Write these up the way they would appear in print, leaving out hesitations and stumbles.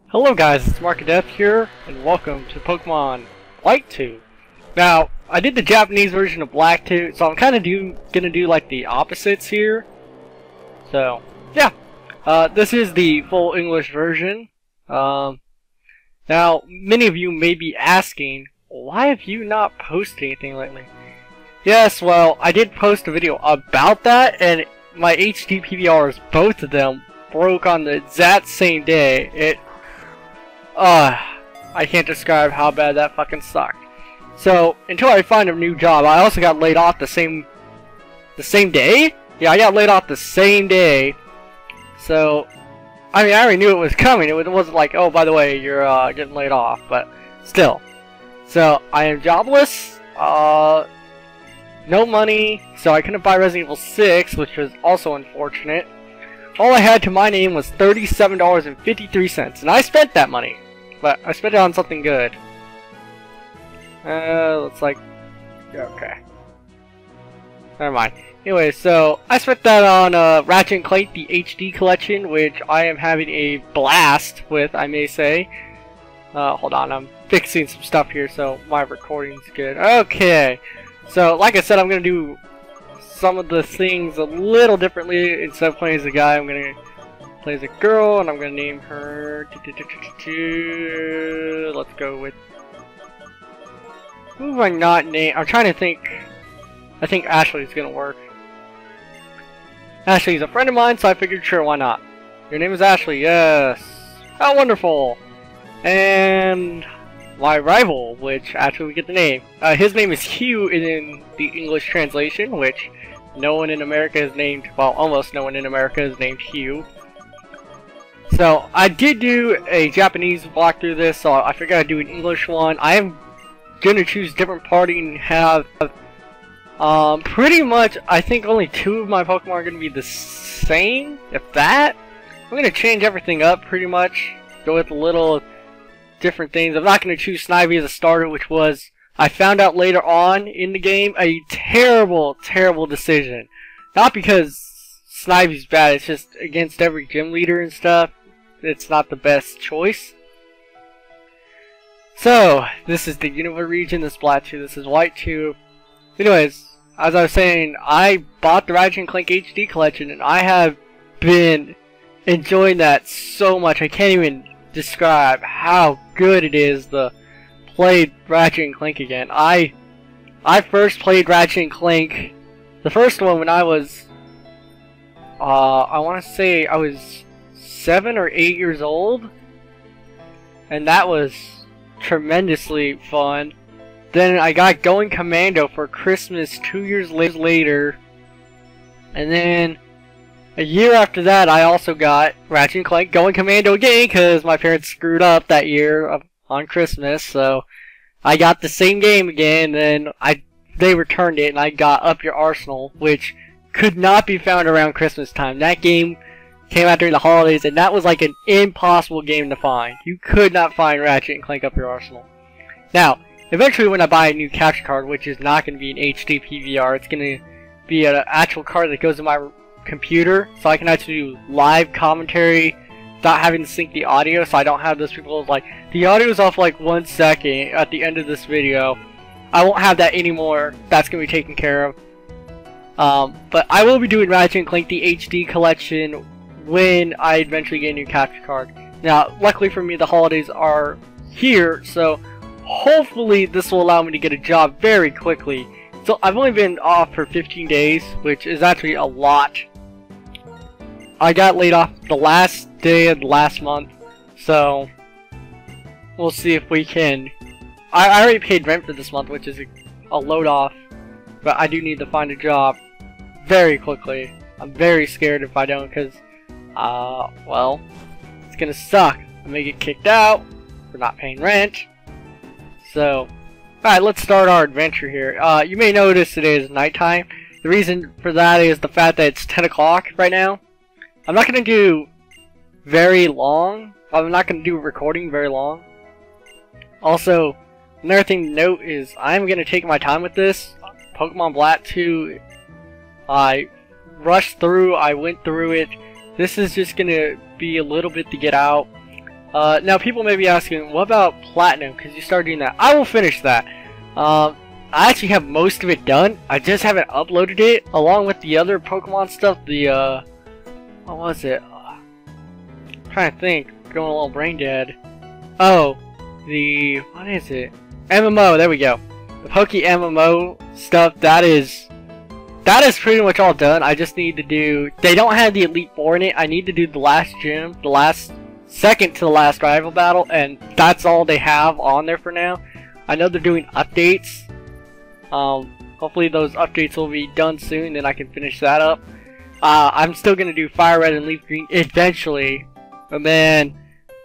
Hello guys, it's Markadeath here, and welcome to Pokemon White 2. Now, I did the Japanese version of Black 2, so I'm kind of gonna do like the opposites here. So, yeah. This is the full English version. Now, many of you may be asking, why have you not posted anything lately? Yes, well, I did post a video about that, and my HD PVRs, both of them, broke on the exact same day. I can't describe how bad that fucking sucked. So, until I find a new job, I also got laid off the same day? Yeah, I got laid off the same day. So, I mean, I already knew it was coming. It wasn't like, oh, by the way, you're getting laid off, but still. So, I am jobless, no money, so I couldn't buy Resident Evil 6, which was also unfortunate. All I had to my name was $37.53, and I spent that money. But I spent it on something good. Looks like... okay. Never mind. Anyway, so I spent that on Ratchet & Clank, the HD collection, which I am having a blast with, I may say. Hold on, I'm fixing some stuff here so my recording's good. Okay. So, like I said, I'm going to do some of the things a little differently. Instead of playing as a guy, I'm going to play as a girl, and I'm going to name her... let's go with... who have I not named? I'm trying to think... I think Ashley's going to work. Ashley's a friend of mine, so I figured, sure, why not? Your name is Ashley, yes. How wonderful! And... my rival, which actually we get the name. His name is Hugh in the English translation, which no one in America is named, well, almost no one in America is named Hugh. So, I did do a Japanese walkthrough this, so I figured I'd do an English one. I am gonna choose different party and have, pretty much, I think only 2 of my Pokemon are gonna be the same, if that. I'm gonna change everything up pretty much, go with a little different things. I'm not going to choose Snivy as a starter, which was, I found out later on in the game, a terrible, terrible decision. Not because Snivy's bad, it's just against every gym leader and stuff, it's not the best choice. So, this is the Unova region, this is Black 2, this is White 2. Anyways, as I was saying, I bought the Ratchet & Clank HD collection, and I have been enjoying that so much, I can't even describe how good it is to play Ratchet & Clank again. I first played Ratchet & Clank, the first one, when I was, I want to say I was 7 or 8 years old, and that was tremendously fun. Then I got Going Commando for Christmas 2 years later, and then a year after that, I also got Ratchet & Clank Going Commando again, because my parents screwed up that year on Christmas, so I got the same game again, and they returned it, and I got Up Your Arsenal, which could not be found around Christmas time. That game came out during the holidays, and that was like an impossible game to find. You could not find Ratchet & Clank Up Your Arsenal. Now, eventually when I buy a new capture card, which is not going to be an HD PVR, it's going to be an actual card that goes in my computer, so I can actually do live commentary without having to sync the audio, so I don't have those people like, the audio is off like 1 second at the end of this video. I won't have that anymore. That's going to be taken care of. But I will be doing Ratchet & Clank the HD collection when I eventually get a new capture card. Now, luckily for me, the holidays are here, so hopefully this will allow me to get a job very quickly. So I've only been off for 15 days, which is actually a lot. I got laid off the last day of the last month, so we'll see if we can. I already paid rent for this month, which is a load off, but I do need to find a job very quickly. I'm very scared if I don't, because, well, it's gonna suck. I may get kicked out for not paying rent. So, alright, let's start our adventure here. You may notice today is nighttime. The reason for that is the fact that it's 10 o'clock right now. I'm not going to do very long. I'm not going to do recording very long. Also, another thing to note is I'm going to take my time with this. Pokemon Black 2, I rushed through, I went through it. This is just going to be a little bit to get out. Now people may be asking, what about Platinum? Because you started doing that. I will finish that. I actually have most of it done. I just haven't uploaded it along with the other Pokemon stuff. The what was it? I'm trying to think. Going a little brain dead. Oh, the what is it? MMO. There we go. The Poke MMO stuff. That is pretty much all done. I just need to do. They don't have the Elite Four in it. I need to do the last gym, the last second to the last rival battle, and that's all they have on there for now. I know they're doing updates. Hopefully those updates will be done soon, then I can finish that up. I'm still gonna do Fire Red and Leaf Green eventually, and then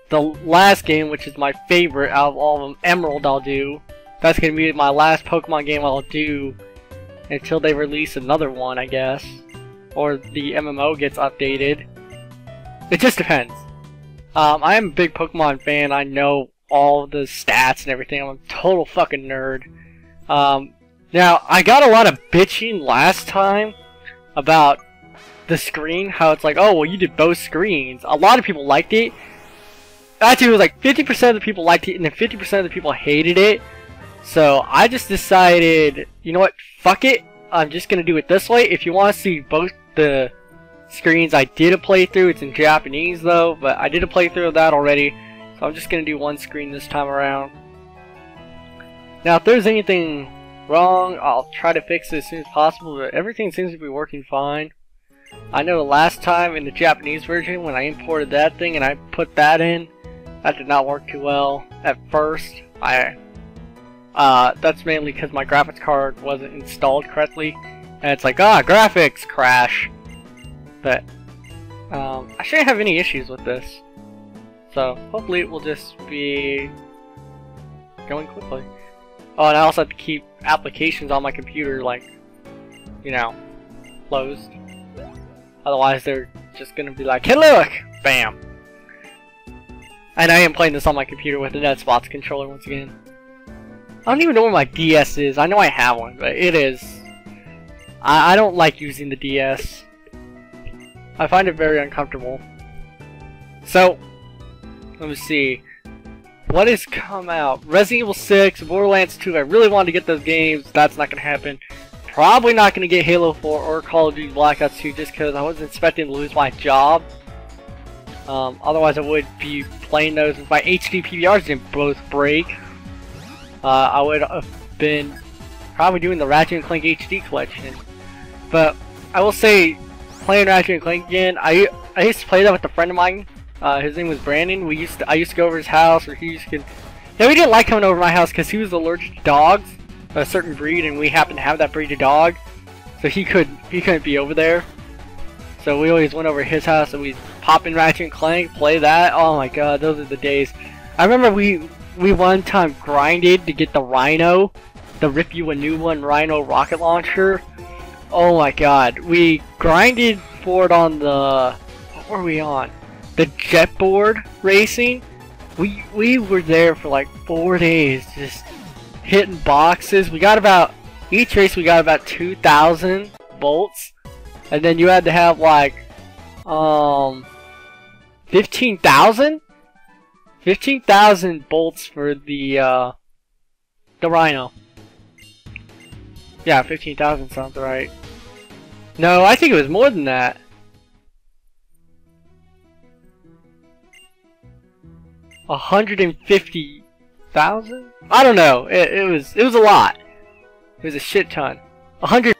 the last game, which is my favorite out of all of them, Emerald, I'll do. That's gonna be my last Pokemon game I'll do until they release another one, I guess, or the MMO gets updated. It just depends. I am a big Pokemon fan. I know all the stats and everything. I'm a total fucking nerd. Now, I got a lot of bitching last time about the screen, how it's like, oh, well, you did both screens. A lot of people liked it. Actually, it was like 50% of the people liked it, and then 50% of the people hated it. So, I just decided, you know what, fuck it. I'm just gonna do it this way. If you want to see both the screens, I did a playthrough. It's in Japanese, though, but I did a playthrough of that already. So, I'm just gonna do one screen this time around. Now, if there's anything wrong, I'll try to fix it as soon as possible, but everything seems to be working fine. I know the last time in the Japanese version when I imported that thing and I put that in, that did not work too well at first. That's mainly because my graphics card wasn't installed correctly, and it's like, graphics crash. But I shouldn't have any issues with this, so hopefully it will just be going quickly. Oh, and I also have to keep applications on my computer, like, you know, closed. Otherwise, they're just gonna be like, hey, look! Bam! And I am playing this on my computer with the NetSpots controller once again. I don't even know where my DS is. I know I have one, but it is. I don't like using the DS. I find it very uncomfortable. So, let me see. What has come out? Resident Evil 6, Borderlands 2. I really wanted to get those games. That's not going to happen. Probably not going to get Halo 4 or Call of Duty Black Ops 2 just because I wasn't expecting to lose my job. Otherwise, I would be playing those if my HD PVRs didn't both break. I would have been probably doing the Ratchet and Clank HD collection. But I will say, playing Ratchet and Clank again, I used to play that with a friend of mine. His name was Brandon. I used to go over his house, or he used to. Now, we didn't like coming over my house because he was allergic to dogs, a certain breed, and we happened to have that breed of dog, so he couldn't be over there. So we always went over his house and we'd pop in Ratchet and Clank, play that. Oh my god, those are the days. I remember we one time grinded to get the Rhino, the Rip You a New One Rhino rocket launcher. Oh my god, we grinded for it on the, what were we on? The Jetboard racing. We were there for like 4 days just hitting boxes. We got about, each race we got about 2,000 bolts. And then you had to have like 15,000? 15,000 bolts for the Rhino. Yeah, 15,000 sounds right. No, I think it was more than that. $150,000? I don't know. It was a lot. It was a shit ton. 100.